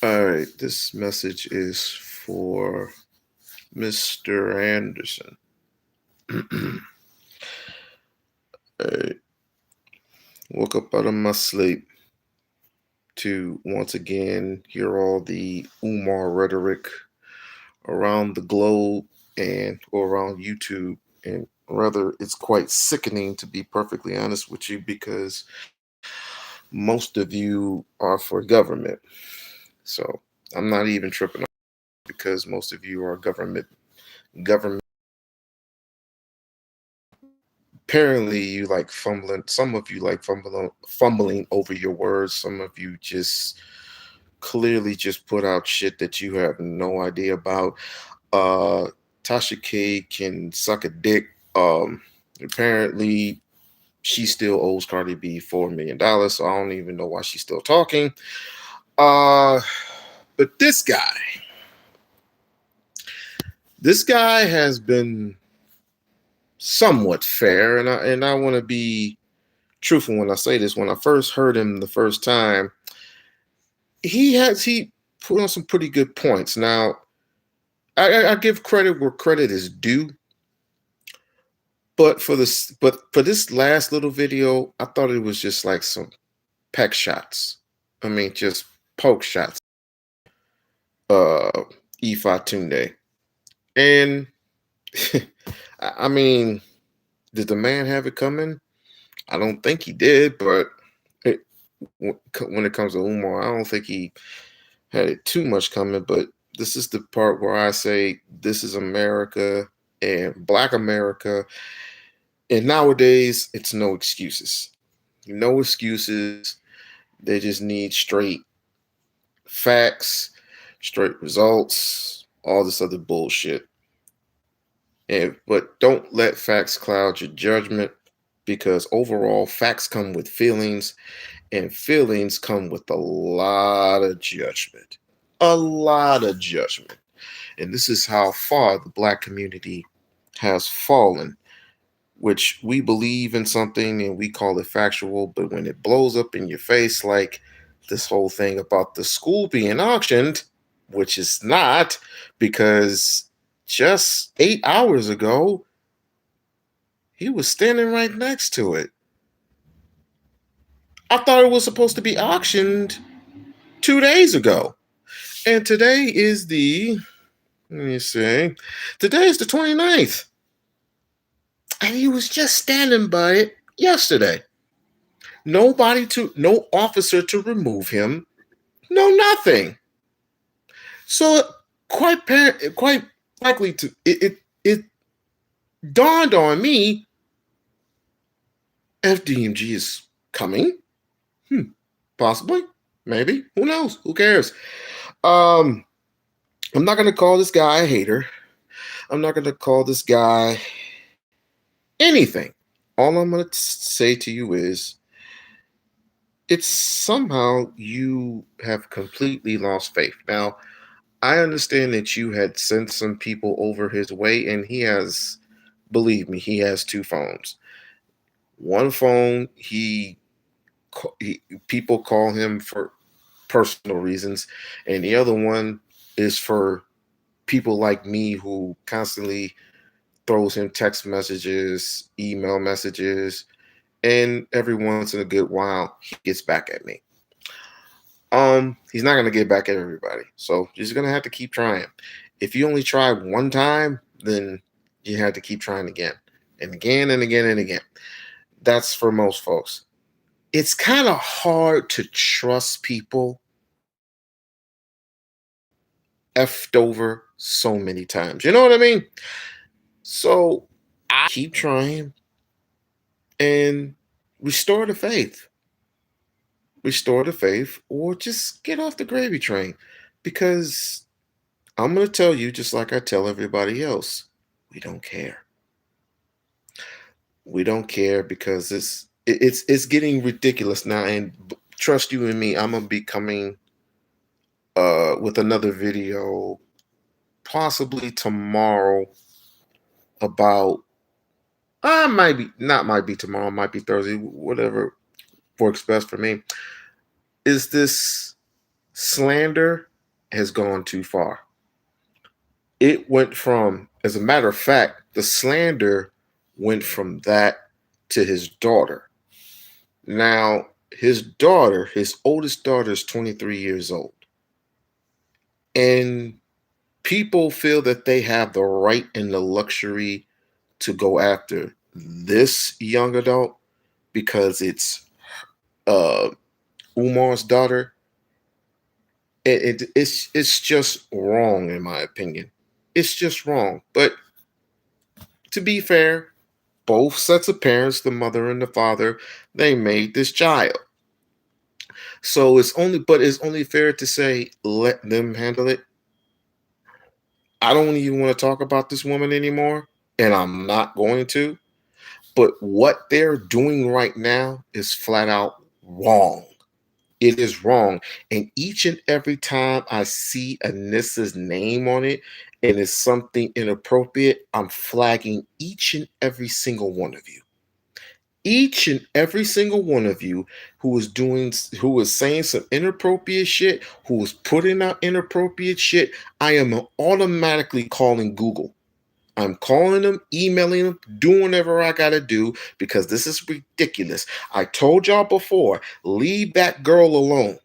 All right, this message is for Mr. Anderson. I woke up out of my sleep to once again hear all the Umar rhetoric around the globe and or around YouTube. And rather, it's quite sickening to be perfectly honest with you because most of you are for government. So I'm not even tripping because most of you are government. Apparently you like fumbling, some of you like fumbling over your words, some of you just clearly just put out shit that you have no idea about. uh Tasha K can suck a dick. Apparently she still owes Cardi B $4 million, so I don't even know why she's still talking. uh but this guy has been somewhat fair, and I want to be truthful when I say this. When I first heard him the first time, he put on some pretty good points. Now, I give credit where credit is due, but for this last little video, I thought it was just like some peck shots. I mean, just poke shots. Uh, Ifa Tunde, and I mean, did the man have it coming? I don't think he did, but it, when it comes to Umar, I don't think he had it too much coming. But this is the part where I say this is America and Black America. And nowadays, it's no excuses. No excuses. They just need straight facts, straight results, all this other bullshit. But don't let facts cloud your judgment, because overall facts come with feelings, and feelings come with a lot of judgment. A lot of judgment. And this is how far the Black community has fallen, which we believe in something and we call it factual, but when it blows up in your face, like this whole thing about the school being auctioned, which is not, because just 8 hours ago, he was standing right next to it. I thought it was supposed to be auctioned 2 days ago. And today is let me see, today is the 29th. And he was just standing by it yesterday. No officer to remove him, no nothing. So quite likely to it dawned on me, FDMG is coming. Hmm, possibly, maybe, who knows? Who cares? Um, I'm not gonna call this guy a hater. I'm not gonna call this guy anything. All I'm gonna say to you is, it's somehow you have completely lost faith. Now, I understand that you had sent some people over his way, and he has, believe me, he has two phones. One phone, he people call him for personal reasons, and the other one is for people like me who constantly throws him text messages, email messages, and every once in a good while he gets back at me. He's not gonna get back at everybody, so you're just gonna have to keep trying. If you only try one time, then you have to keep trying again and again and again and again. That's for most folks. It's kind of hard to trust people effed over so many times. You know what I mean? So I keep trying and restore the faith. Restore the faith, or just get off the gravy train, because I'm going to tell you, just like I tell everybody else, we don't care. We don't care because it's getting ridiculous now. And trust you and me, I'm gonna be coming with another video possibly tomorrow about, might be not, might be tomorrow, might be Thursday, whatever works best for me. Is this slander has gone too far. It went from, as a matter of fact, the slander went from that to his daughter. Now, his oldest daughter is 23 years old. And people feel that they have the right and the luxury to go after this young adult because it's uh Umar's daughter. It's just wrong in my opinion. It's just wrong. But to be fair, both sets of parents, the mother and the father, they made this child. So it's only fair to say let them handle it. I don't even want to talk about this woman anymore, and I'm not going to. But what they're doing right now is flat out wrong. It is wrong. And each and every time I see Anissa's name on it and it's something inappropriate, I'm flagging each and every single one of you. Each and every single one of you who is saying some inappropriate shit, who is putting out inappropriate shit, I am automatically calling Google. I'm calling them, emailing them, doing whatever I gotta do because this is ridiculous. I told y'all before, leave that girl alone.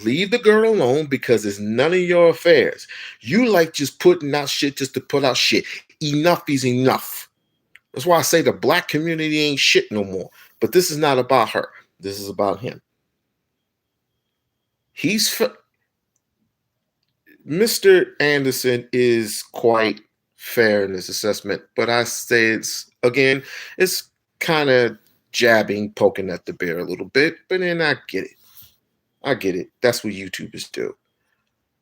Leave the girl alone because it's none of your affairs. You like just putting out shit just to put out shit. Enough is enough. That's why I say the black community ain't shit no more. But this is not about her. This is about him. Mr. Anderson is quite fair in his assessment, but I say it's kind of jabbing, poking at the bear a little bit. But then I get it. I get it. That's what YouTubers do.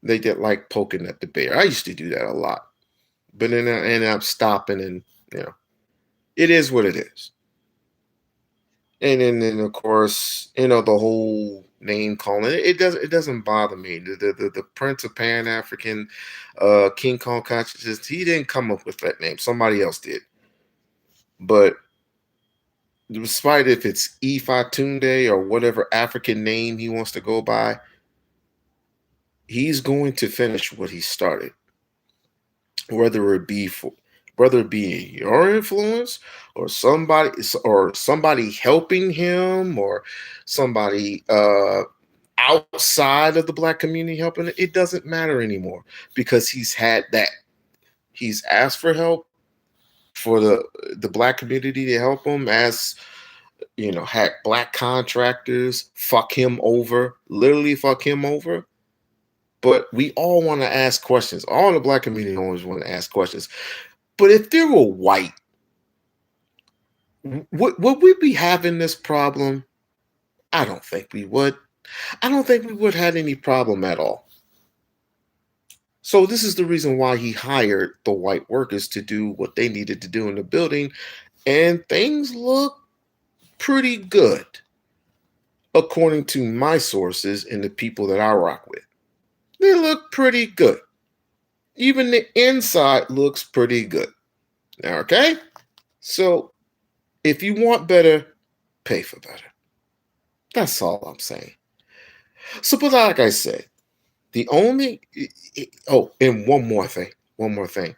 They get like poking at the bear. I used to do that a lot, but then I end up stopping, and it is what it is. And then of course, the whole name calling it doesn't bother me. The Prince of Pan African, King Kong consciousness, he didn't come up with that name. Somebody else did. But despite if it's Ifa Tunde or whatever African name he wants to go by, he's going to finish what he started. Whether it be your influence or somebody helping him or somebody outside of the black community helping it doesn't matter anymore because he's had that. He's asked for help for the black community to help him, as had black contractors fuck him over, literally fuck him over. But we all want to ask questions. All the black community always want to ask questions. But if they were white, would we be having this problem? I don't think we would. I don't think we would have any problem at all. So this is the reason why he hired the white workers to do what they needed to do in the building, and things look pretty good, according to my sources and the people that I rock with. They look pretty good. Even the inside looks pretty good. Okay? So if you want better, pay for better. That's all I'm saying. So, but like I said, and one more thing.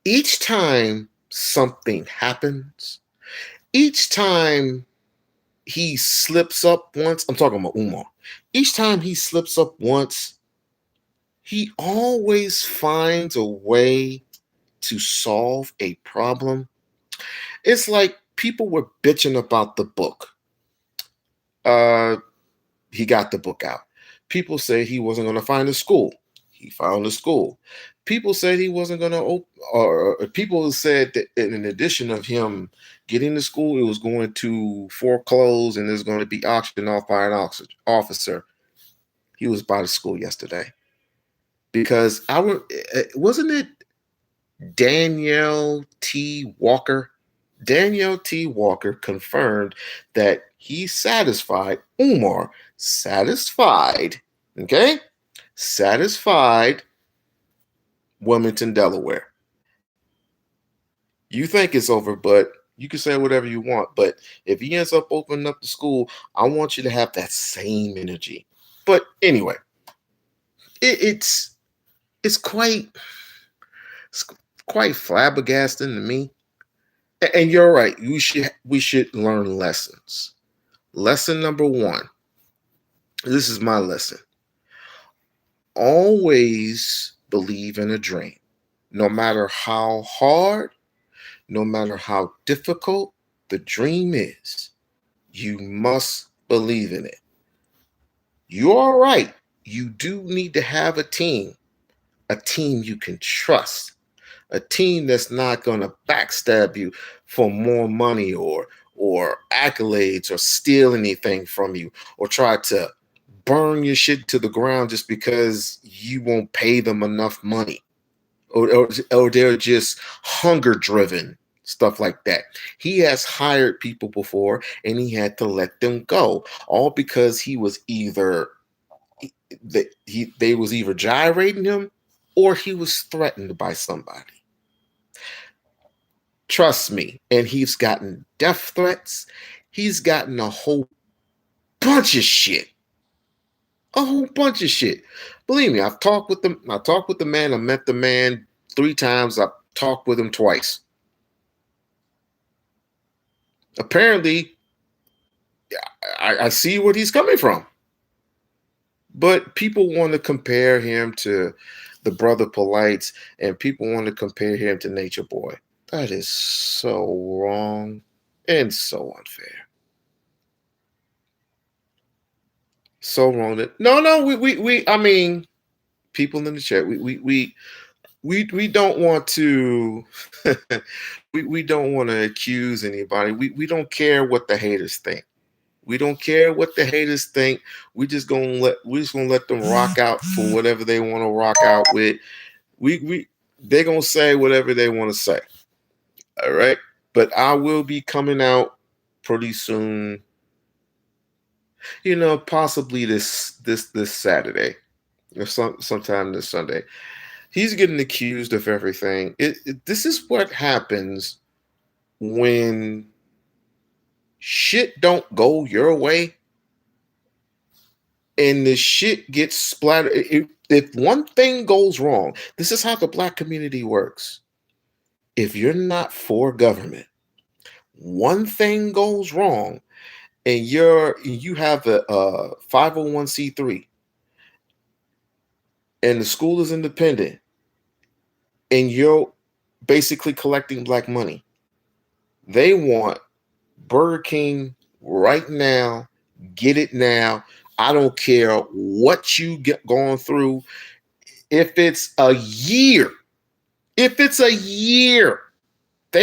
Each time something happens, each time he slips up once, I'm talking about Umar. Each time he slips up once, he always finds a way to solve a problem. It's like people were bitching about the book. He got the book out. People said he wasn't going to find a school. He found a school. People said he wasn't going to or people said that in addition of him getting the school, it was going to foreclose and is going to be auctioned off by an officer. He was by the school yesterday. Because wasn't it Danielle T. Walker? Danielle T. Walker confirmed that he satisfied Umar, satisfied Wilmington, Delaware. You think it's over, but you can say whatever you want. But if he ends up opening up the school, I want you to have that same energy. But anyway, it's it's quite it's quite flabbergasting to me. And you're right. We should learn lessons. Lesson number one. This is my lesson. Always believe in a dream. No matter how hard, no matter how difficult the dream is, you must believe in it. You're right. You do need to have a team you can trust, a team that's not going to backstab you for more money or accolades or steal anything from you or try to burn your shit to the ground just because you won't pay them enough money or they're just hunger driven, stuff like that. He has hired people before and he had to let them go, all because he was either they was either gyrating him or he was threatened by somebody. Trust me. And he's gotten death threats. He's gotten a whole bunch of shit. A whole bunch of shit. Believe me, I've talked with them. I talked with the man. I met the man 3 times. I've talked with him twice. Apparently, I see where he's coming from. But people want to compare him to the Brother Polites, and people want to compare him to Nature Boy. That is so wrong and so unfair. So wrong that no, we I mean, people in the chat, we don't want to we don't want to accuse anybody. We don't care what the haters think. We don't care what the haters think. We're just gonna let them rock out for whatever they want to rock out with. We they're gonna say whatever they want to say. All right. But I will be coming out pretty soon. Possibly this Saturday or sometime this Sunday. He's getting accused of everything. This is what happens when shit don't go your way and the shit gets splattered. If one thing goes wrong, this is how the Black community works. If you're not for government, one thing goes wrong and you have a 501c3 and the school is independent and you're basically collecting Black money, they want Burger King right now. Get it now. I don't care what you get going through. If it's a year, they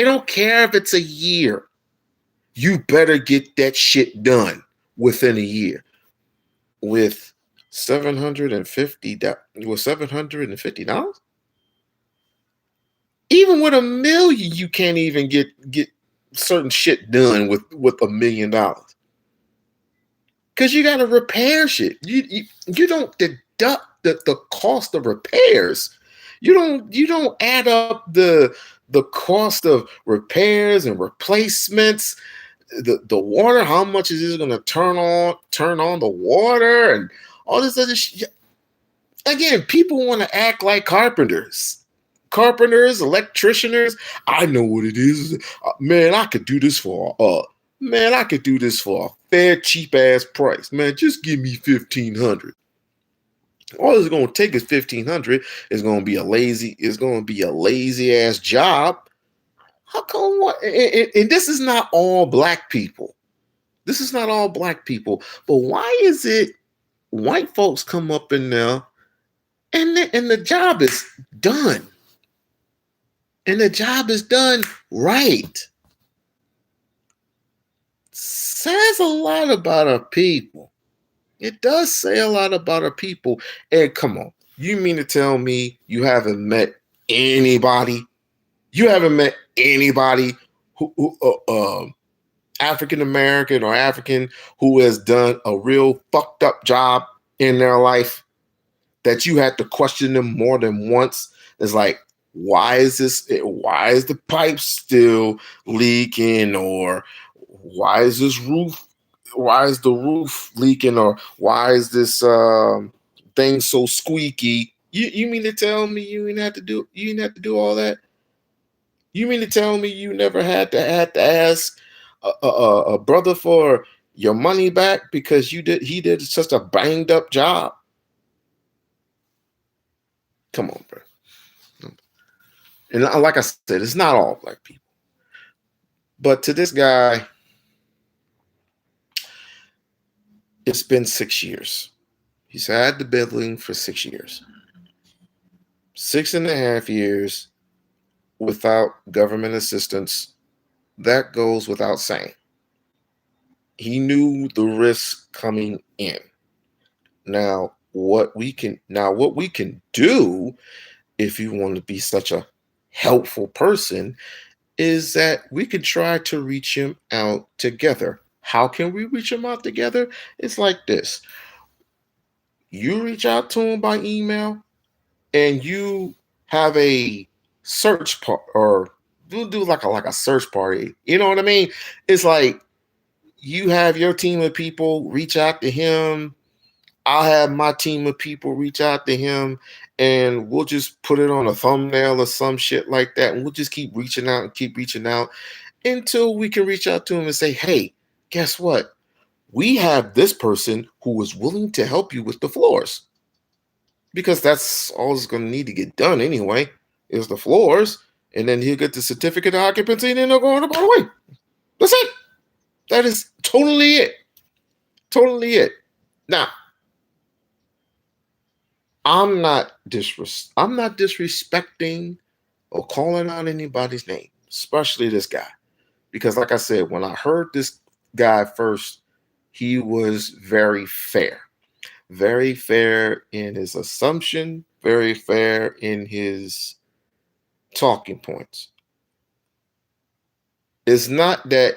don't care if it's a year. You better get that shit done within a year. With $750, even with $1 million, you can't even get certain shit done with $1 million. Because you got to repair shit. You don't deduct the cost of repairs. You don't add up the cost of repairs and replacements. The water, how much is this going to turn on the water and all this other shit. Again, people want to act like carpenters, electricians. I know what it is. Man, I could do this for a fair, cheap ass price. Man, just give me $1,500. All it's going to take is $1,500. It's going to be a lazy ass job. How come what? And this is not all Black people. This is not all Black people. But why is it white folks come up in there and the job is done? And the job is done right. Says a lot about our people. It does say a lot about our people. And come on, you mean to tell me you haven't met anybody? You haven't met anybody who African American or African who has done a real fucked up job in their life that you had to question them more than once? It's like, why is the pipe still leaking, or why is the roof leaking, or why is this things so squeaky. You mean to tell me you didn't have to do all that? You mean to tell me you never had to ask a brother for your money back because he did such a banged up job? Come on, bro. And like I said, it's not all black people. But to this guy, it's been 6 years. He's had the building for 6 years. 6.5 years without government assistance. That goes without saying. He knew the risk coming in. Now, what we can do if you want to be such a helpful person is that we could try to reach him out together. How can we reach him out together? It's like this. You reach out to him by email and you have a search part, or you do like a search party. You know what I mean? It's like you have your team of people reach out to him. I'll have my team of people reach out to him, and we'll just put it on a thumbnail or some shit like that. And we'll just keep reaching out and keep reaching out until we can reach out to him and say, hey, guess what? We have this person who is willing to help you with the floors. Because that's all that's going to need to get done anyway, is the floors. And then he'll get the certificate of occupancy and then they'll go on about the way. That's it. That is totally it. Totally it. Now, I'm not disrespecting or calling out anybody's name, especially this guy. Because like I said, when I heard this guy first, he was very fair. Very fair in his assumption, very fair in his talking points. It's not that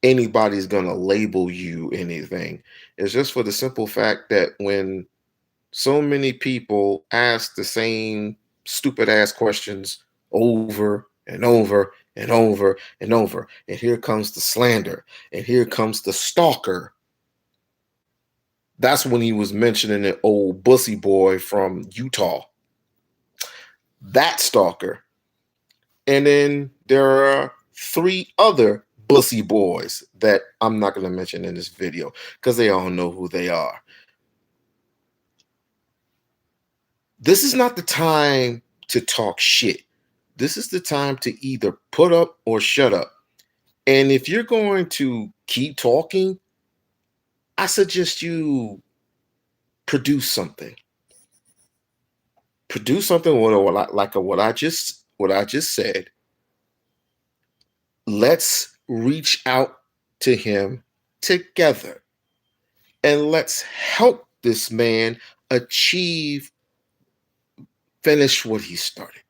anybody's going to label you anything. It's just for the simple fact that when so many people ask the same stupid ass questions over and over and over and over, and here comes the slander, and here comes the stalker. That's when he was mentioning an old bussy boy from Utah. That stalker. And then there are 3 other bussy boys that I'm not going to mention in this video because they all know who they are. This is not the time to talk shit. This is the time to either put up or shut up. And if you're going to keep talking, I suggest you produce something. Produce something what I just said. Let's reach out to him together. And let's help this man finish what he started.